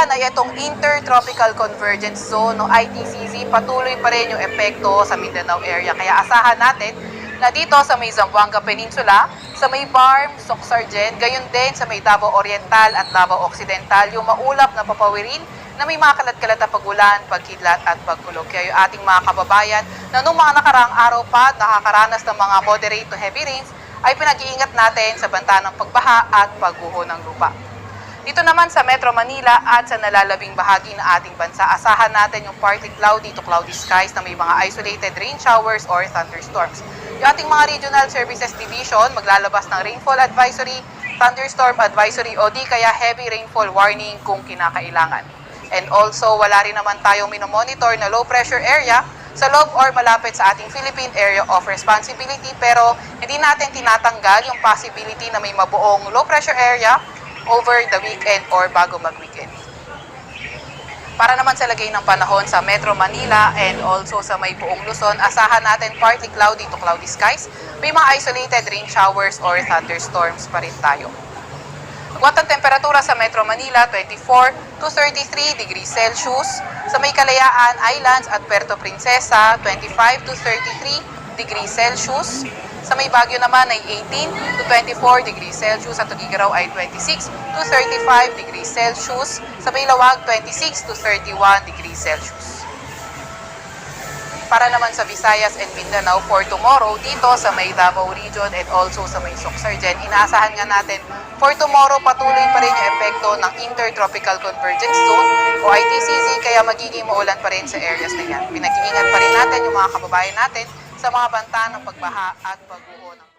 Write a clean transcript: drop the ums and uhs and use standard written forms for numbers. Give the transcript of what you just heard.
naman ay itong Intertropical Convergence Zone o ITCZ, patuloy pa rin yung epekto sa Mindanao area. Kaya asahan natin na dito sa may Zamboanga Peninsula, sa may Barm, Soc-Sargen, gayon din sa may Davao Oriental at Davao Occidental, yung maulap na papawirin na may mga kalat-kalat na pagulan, pagkidlat at pagkulog. Kaya yung ating mga kababayan na nung mga nakaraang araw pa nakakaranas ng mga moderate to heavy rains, ay pinag-iingat natin sa banta ng pagbaha at pagguho ng lupa. Dito naman sa Metro Manila at sa nalalabing bahagi ng ating bansa, asahan natin yung partly cloudy to cloudy skies na may mga isolated rain showers or thunderstorms. Yung ating mga Regional Services Division maglalabas ng rainfall advisory, thunderstorm advisory o di kaya heavy rainfall warning kung kinakailangan. And also, wala rin naman tayong minomonitor na low pressure area sa loob or malapit sa ating Philippine Area of Responsibility, pero hindi natin tinatanggal yung possibility na may mabuong low pressure area over the weekend or bago mag-weekend. Para naman sa lagay ng panahon sa Metro Manila and also sa may buong Luzon, asahan natin partly cloudy to cloudy skies, may mga isolated rain showers or thunderstorms pa rin tayo. Agwat ang temperatura sa Metro Manila, 24 to 33 degrees Celsius. Sa may Kalayaan Islands at Puerto Princesa, 25 to 33 degrees Celsius. Sa may Baguio naman ay 18 to 24 degrees Celsius. Sa Tuguegarao ay 26 to 35 degrees Celsius. Sa may Lawag, 26 to 31 degrees Celsius. Para naman sa Visayas and Mindanao for tomorrow, dito sa may Davao Region and also sa may Soc-Sargen, inaasahan nga natin for tomorrow patuloy pa rin yung epekto ng Intertropical Convergence Zone o ITCZ, kaya magiging maulan pa rin sa areas na yan. Pinag-iingat pa rin natin yung mga kababayan natin sa mga banta ng pagbaha at pagguho ng